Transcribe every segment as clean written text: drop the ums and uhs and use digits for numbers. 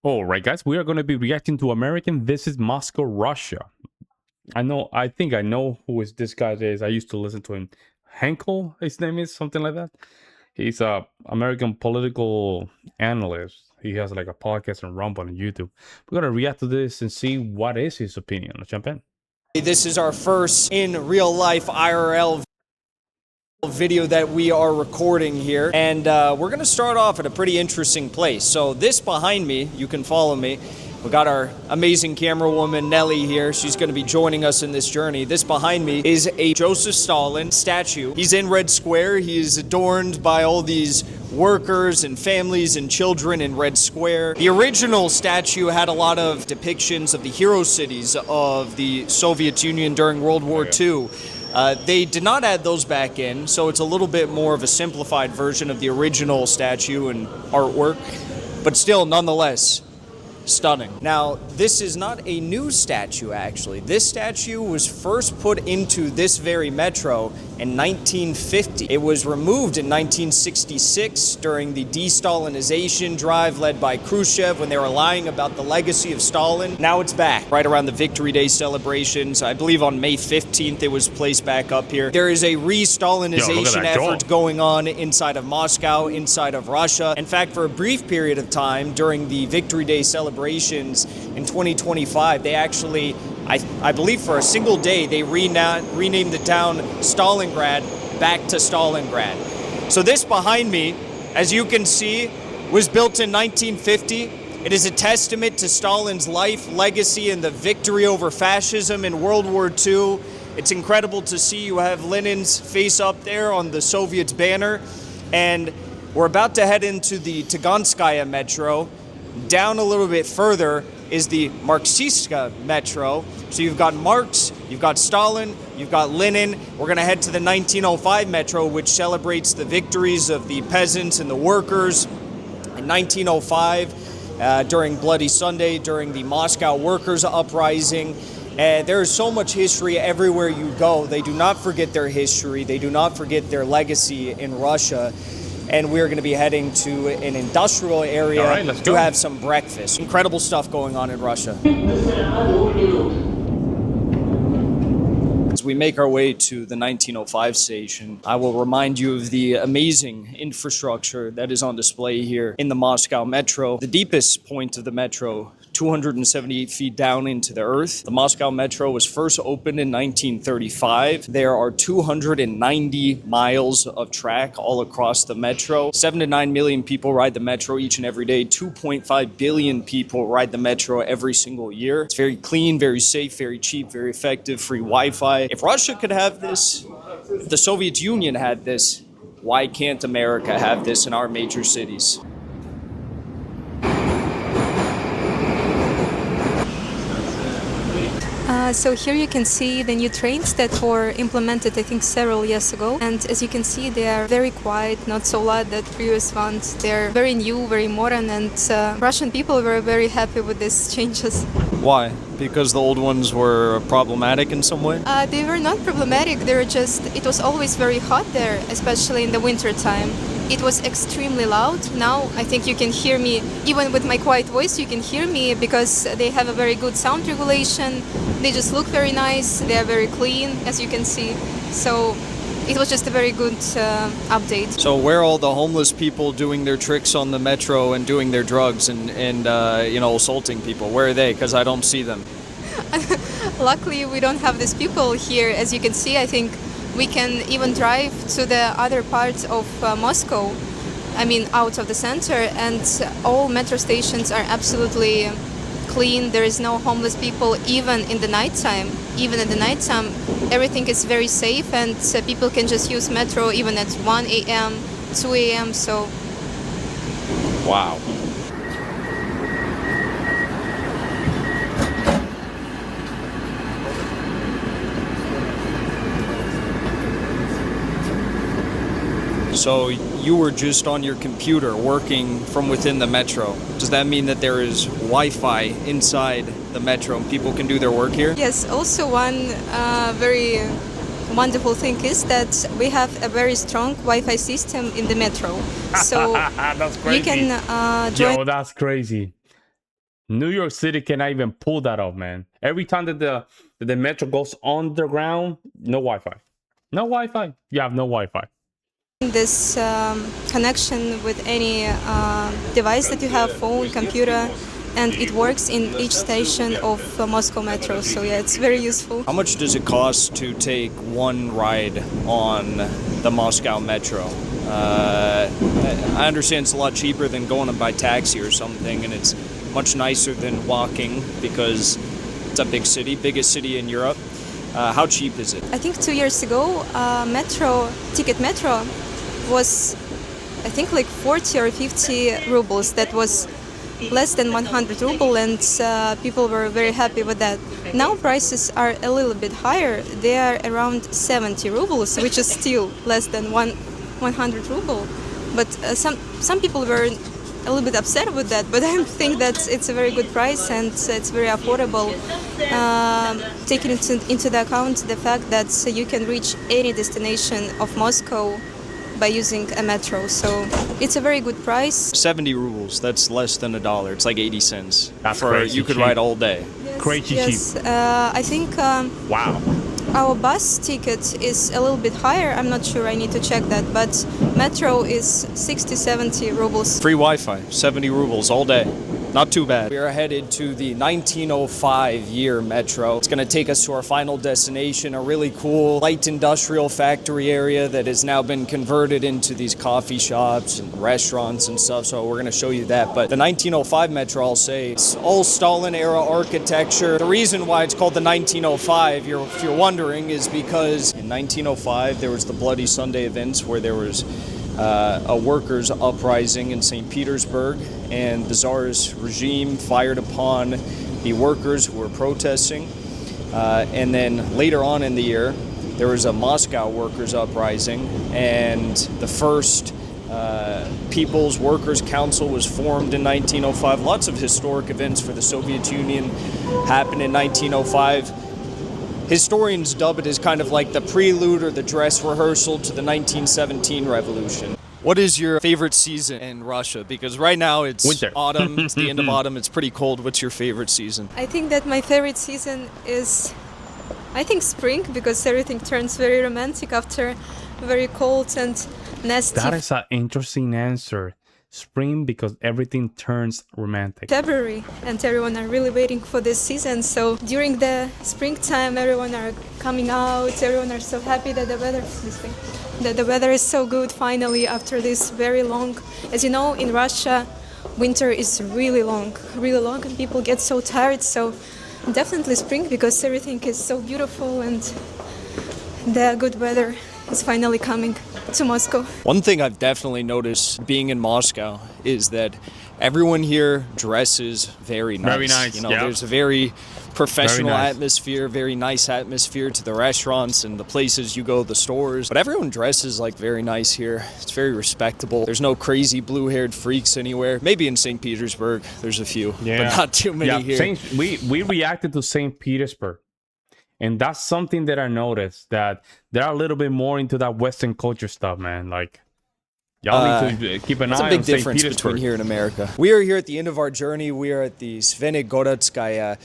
All right, guys, we are going to be reacting to American. This is Moscow, Russia. I think I know who is this guy is. I used to listen to him. Henkel, his name is something like that. He's a American political analyst. He has like a podcast and Rumble on YouTube. We're going to react to this and see what is his opinion. Let's jump in. This is our first in real life IRL video that we are recording here, and we're going to start off at a pretty interesting place. So this behind me, you can follow me. We got our amazing camera woman Nelly here. She's going to be joining us in this journey. This behind me is a Joseph Stalin statue. He's in Red Square. He is adorned by all these workers and families and children in Red Square. The original statue had a lot of depictions of the hero cities of the Soviet Union during World War II. They did not add those back in, so it's a little bit more of a simplified version of the original statue and artwork, but still, nonetheless, stunning. Now, this is not a new statue, actually. This statue was first put into this very metro in 1950. It was removed in 1966 during the de-Stalinization drive led by Khrushchev when they were lying about the legacy of Stalin. Now it's back, right around the Victory Day celebrations. I believe on May 15th it was placed back up here. There is a re-Stalinization effort going on inside of Moscow, inside of Russia. In fact, for a brief period of time during the Victory Day celebrations in 2025, they actually, I believe for a single day, they renamed the town Stalingrad back to Stalingrad. So this behind me, as you can see, was built in 1950. It is a testament to Stalin's life, legacy, and the victory over fascism in World War II. It's incredible to see you have Lenin's face up there on the Soviets banner. And we're about to head into the Taganskaya metro. Down a little bit further is the Marxistka metro. So you've got Marx, you've got Stalin, you've got Lenin. We're going to head to the 1905 metro, which celebrates the victories of the peasants and the workers. In 1905, during Bloody Sunday, during the Moscow workers' uprising, there is so much history everywhere you go. They do not forget their history. They do not forget their legacy in Russia. And we're going to be heading to an industrial area to have some breakfast. Incredible stuff going on in Russia. As we make our way to the 1905 station, I will remind you of the amazing infrastructure that is on display here in the Moscow metro. The deepest point of the metro, 278 feet down into the earth. The Moscow metro was first opened in 1935. There are 290 miles of track all across the metro. 7 to 9 million people ride the metro each and every day. 2.5 billion people ride the metro every single year. It's very clean, very safe, very cheap, very effective, free Wi-Fi. If Russia could have this, if the Soviet Union had this, why can't America have this in our major cities? So here you can see the new trains that were implemented, I think, several years ago. And as you can see, they are very quiet, not so loud as previous ones. They're very new, very modern, and Russian people were very happy with these changes. Why? Because the old ones were problematic in some way? They were not problematic. They were just, it was always very hot there, especially in the winter time. It was extremely loud. Now I think you can hear me, even with my quiet voice, you can hear me because they have a very good sound regulation. They just look very nice. They are very clean, as you can see. So it was just a very good update. So where are all the homeless people doing their tricks on the metro and doing their drugs and you know, assaulting people? Where are they? Because I don't see them. Luckily, we don't have these people here. As you can see, I think we can even drive to the other parts of Moscow, I mean out of the center, and all metro stations are absolutely clean. There is no homeless people even in the nighttime. Even at the nighttime, everything is very safe, and people can just use metro even at 1 a.m., 2 a.m. So, wow. So you were just on your computer working from within the metro. Does that mean that there is Wi-Fi inside the metro and people can do their work here? Yes, also one very wonderful thing is that we have a very strong Wi-Fi system in the metro. So that's crazy. you can join. Yo, that's crazy. New York City cannot even pull that off, man. Every time that the metro goes underground, no Wi-Fi. No Wi-Fi. You have no Wi-Fi. This connection with any device that you have, phone, computer, and it works in each station of Moscow Metro. So yeah, it's very useful. How much does it cost to take one ride on the Moscow Metro? I understand it's a lot cheaper than going by taxi or something, and it's much nicer than walking because it's a big city, biggest city in Europe. How cheap is it? I think 2 years ago, metro was, I think, like 40 or 50 rubles. That was less than 100 ruble, and people were very happy with that. Now prices are a little bit higher. They are around 70 rubles, which is still less than 100 ruble. But some people were a little bit upset with that, but I think that it's a very good price and it's very affordable, taking into the account the fact that you can reach any destination of Moscow by using a metro. So it's a very good price. 70 rubles, that's less than $1. It's like 80 cents. That's for crazy you could cheap. ride all day. Crazy Yes, cheap. I think Wow. our bus ticket is a little bit higher. I'm not sure, I need to check that, but metro is 60-70 rubles. Free Wi-Fi, 70 rubles all day. Not too bad. We are headed to the 1905 year metro. It's going to take us to our final destination, a really cool light industrial factory area that has now been converted into these coffee shops and restaurants and stuff. So we're going to show you that. But the 1905 metro, I'll say, it's all Stalin era architecture. The reason why it's called the 1905, if you're wondering, is because in 1905 there was the Bloody Sunday events where there was a workers' uprising in St. Petersburg, and the Tsar's regime fired upon the workers who were protesting. And then later on in the year, there was a Moscow workers' uprising, and the first People's Workers' Council was formed in 1905. Lots of historic events for the Soviet Union happened in 1905. Historians dub it as kind of like the prelude or the dress rehearsal to the 1917 revolution. What is your favorite season in Russia? Because right now it's Winter. autumn, it's the end of autumn, it's pretty cold. What's your favorite season? I think that my favorite season is, I think, spring, because everything turns very romantic after very cold and nasty That is an interesting answer. Spring, because everything turns romantic. February, and everyone are really waiting for this season. So during the springtime, everyone are coming out. Everyone are so happy that the weather is so good finally after this very long. As you know, in Russia, winter is really long, and people get so tired. So definitely spring, because everything is so beautiful and the good weather is finally coming to Moscow. One thing I've definitely noticed being in Moscow is that everyone here dresses very nice. Very nice, You know, yeah. there's a very professional Very nice. atmosphere, very nice atmosphere to the restaurants and the places you go, the stores. But everyone dresses like very nice here. It's very respectable. There's no crazy blue-haired freaks anywhere. Maybe in St. Petersburg, there's a few, but not too many here. We reacted to St. Petersburg. And that's something that I noticed, that they're a little bit more into that Western culture stuff, man. Like, y'all need to keep an eye on St. Petersburg. It's a big difference between here and America. We are here at the end of our journey. We are at the Zvenigorodskaya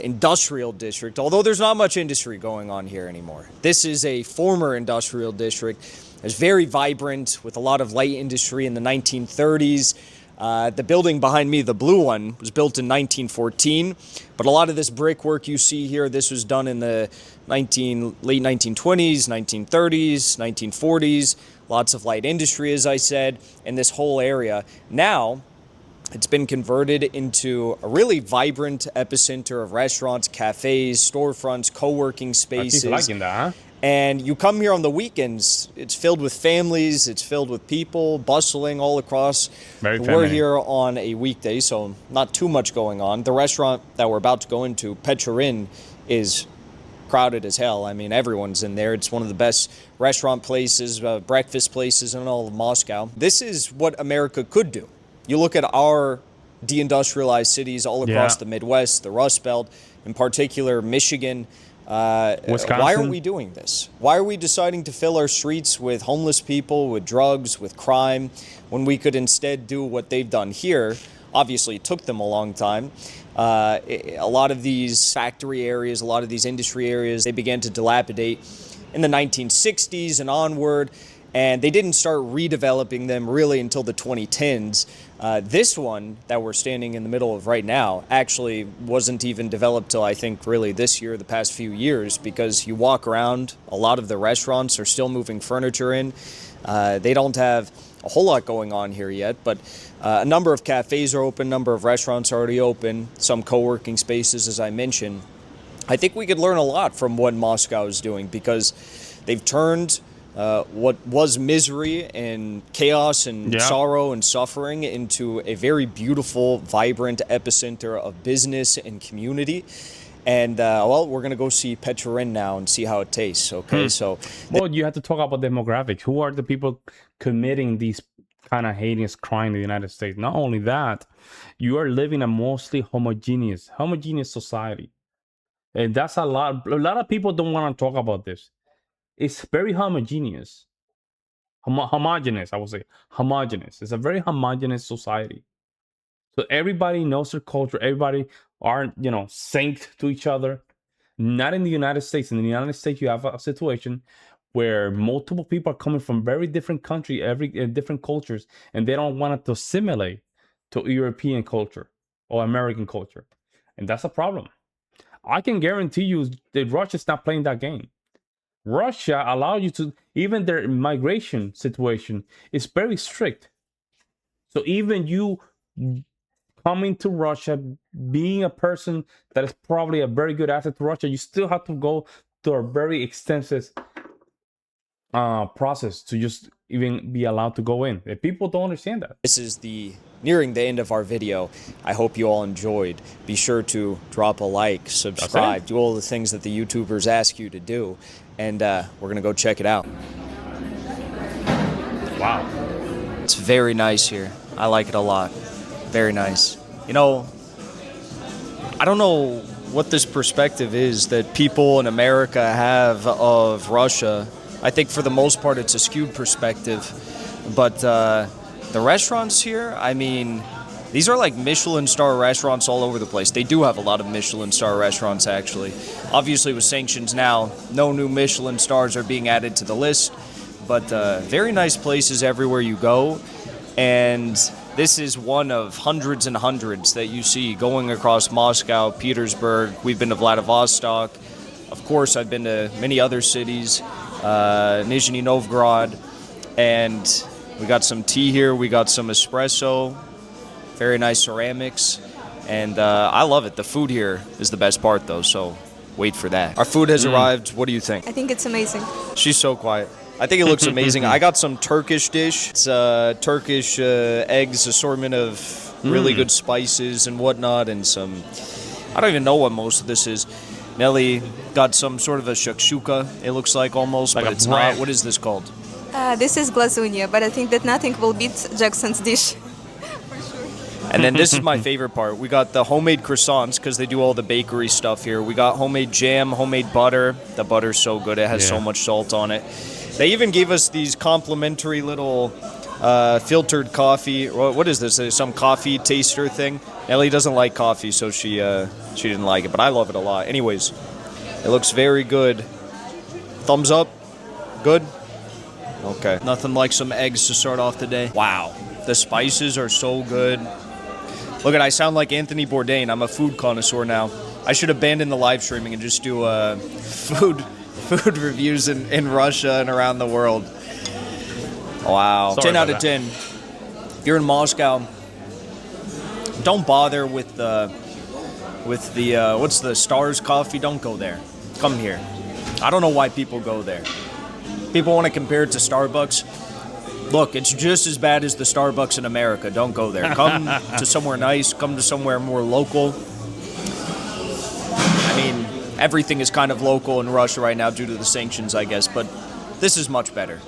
industrial district, although there's not much industry going on here anymore. This is a former industrial district. It's very vibrant with a lot of light industry in the 1930s. The building behind me, the blue one, was built in 1914, but a lot of this brickwork you see here, this was done in the late 1920s, 1930s, 1940s, lots of light industry, as I said, in this whole area. Now, it's been converted into a really vibrant epicenter of restaurants, cafes, storefronts, co-working spaces. He's liking that, huh? And you come here on the weekends, it's filled with families, it's filled with people, bustling all across. Very We're feminine. here on a weekday, so not too much going on. The restaurant that we're about to go into, Pechorin, is crowded as hell. I mean, everyone's in there. It's one of the best restaurant places, breakfast places in all of Moscow. This is what America could do. You look at our deindustrialized cities all across the Midwest, the Rust Belt, in particular Michigan. Wisconsin. Why are we doing this? Why are we deciding to fill our streets with homeless people, with drugs, with crime, when we could instead do what they've done here Obviously, it took them a long time. A lot of these factory areas, a lot of these industry areas, they began to dilapidate in the 1960s and onward, and they didn't start redeveloping them really until the 2010s. This one that we're standing in the middle of right now actually wasn't even developed till I think really this year, the past few years, because you walk around, a lot of the restaurants are still moving furniture in. They don't have a whole lot going on here yet, but a number of cafes are open, number of restaurants are already open, some co-working spaces, as I mentioned. I think we could learn a lot from what Moscow is doing, because they've turned what was misery and chaos and sorrow and suffering into a very beautiful, vibrant epicenter of business and community. And, well, we're going to go see Petrorin now and see how it tastes, okay? So, well, you have to talk about demographics. Who are the people committing these kind of heinous crime in the United States? Not only that, you are living a mostly homogeneous society. And that's a lot of people don't want to talk about this. It's very homogeneous. Homogeneous, I would say. Homogeneous. It's a very homogeneous society. So everybody knows their culture. Everybody aren't, synced to each other. Not in the United States. In the United States, you have a situation where multiple people are coming from very different countries, different cultures, and they don't want to assimilate to European culture or American culture. And that's a problem. I can guarantee you that Russia's not playing that game. Russia allows you to, even their migration situation is very strict. So even you coming to Russia, being a person that is probably a very good asset to Russia, you still have to go through a very extensive process to just even be allowed to go in. And people don't understand that. This is nearing the end of our video. I hope you all enjoyed. Be sure to drop a like, subscribe, do all the things that the YouTubers ask you to do, and we're going to go check it out. Wow. It's very nice here. I like it a lot. Very nice. I don't know what this perspective is that people in America have of Russia. I think for the most part it's a skewed perspective. But the restaurants here, I mean, these are like Michelin star restaurants all over the place. They do have a lot of Michelin star restaurants, actually. Obviously, with sanctions now, no new Michelin stars are being added to the list. But very nice places everywhere you go. And this is one of hundreds and hundreds that you see going across Moscow, Petersburg. We've been to Vladivostok. Of course, I've been to many other cities, Nizhny Novgorod. And we got some tea here. We got some espresso. Very nice ceramics. And I love it. The food here is the best part, though, so wait for that. Our food has arrived. What do you think? I think it's amazing. She's so quiet. I think it looks amazing. I got some Turkish dish. It's Turkish eggs, assortment of really good spices and whatnot, and some, I don't even know what most of this is. Nelly got some sort of a shakshuka, it looks like almost, but it's not. What is this called? This is glazunia, but I think that nothing will beat Jackson's dish. And then this is my favorite part. We got the homemade croissants because they do all the bakery stuff here. We got homemade jam, homemade butter. The butter's so good. It has so much salt on it. They even gave us these complimentary little filtered coffee. What is this? Some coffee taster thing. Ellie doesn't like coffee, so she didn't like it, but I love it a lot. Anyways, it looks very good. Thumbs up. Good? Okay. Nothing like some eggs to start off the day. Wow. The spices are so good. Look at, I sound like Anthony Bourdain. I'm a food connoisseur now. I should abandon the live streaming and just do food reviews in Russia and around the world. Wow. Sorry 10 out of 10. If you're in Moscow, don't bother with the what's the Stars coffee? Don't go there. Come here. I don't know why people go there. People want to compare it to Starbucks. Look, it's just as bad as the Starbucks in America. Don't go there. Come to somewhere nice. Come to somewhere more local. I mean, everything is kind of local in Russia right now due to the sanctions, I guess. But this is much better.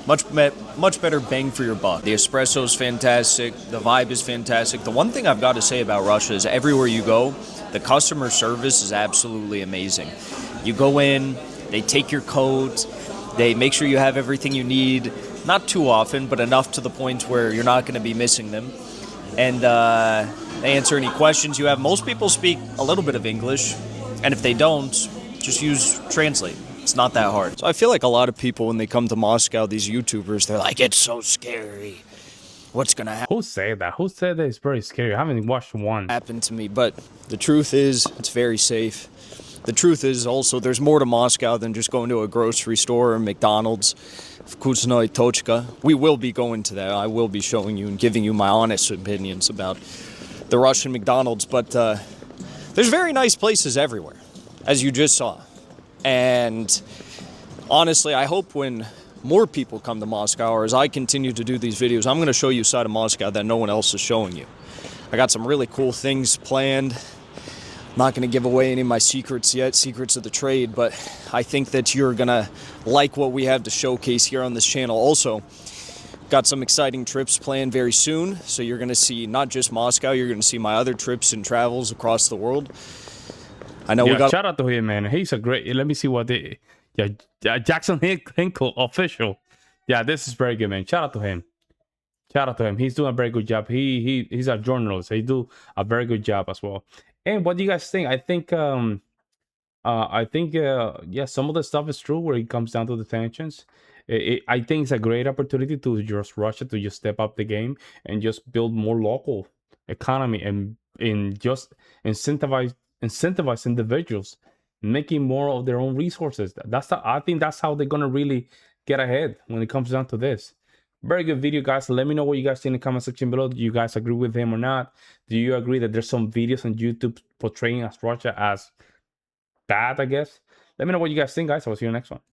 Much better bang for your buck. The espresso is fantastic. The vibe is fantastic. The one thing I've got to say about Russia is everywhere you go, the customer service is absolutely amazing. You go in, they take your coat, they make sure you have everything you need. Not too often, but enough to the point where you're not going to be missing them. and answer any questions you have. Most people speak a little bit of English, and if they don't, just use Translate. It's not that hard. So I feel like a lot of people, when they come to Moscow, these YouTubers, they're like, it's so scary. What's gonna Who said that? Who said that it's very scary? I haven't watched one. happen to me? But the truth is, it's very safe. The truth is also, there's more to Moscow than just going to a grocery store or McDonald's. Vkusnoy Tochka. We will be going to that. I will be showing you and giving you my honest opinions about the Russian McDonald's. But there's very nice places everywhere, as you just saw. And honestly, I hope when more people come to Moscow, or as I continue to do these videos, I'm going to show you a side of Moscow that no one else is showing you. I got some really cool things planned. I'm not going to give away any of my secrets yet, secrets of the trade, but I think that you're going to like what we have to showcase here on this channel. Also, got some exciting trips planned very soon, so you're going to see not just Moscow, you're going to see my other trips and travels across the world. I know we got... Shout out to him, man. He's a great... Let me see what they... Yeah, Jackson Hinkle, official. Yeah, this is very good, man. Shout out to him. Shout out to him. He's doing a very good job. He's a journalist. He do a very good job as well. And what do you guys think? I think yeah, some of the stuff is true where it comes down to the tensions. I think it's a great opportunity to just Russia to just step up the game and just build more local economy and just incentivize individuals making more of their own resources. I think that's how they're gonna really get ahead when it comes down to this. Very good video, guys. Let me know what you guys think in the comment section below. Do you guys agree with him or not? Do you agree that there's some videos on YouTube portraying as Russia as bad, I guess? Let me know what you guys think, guys. I will see you in the next one.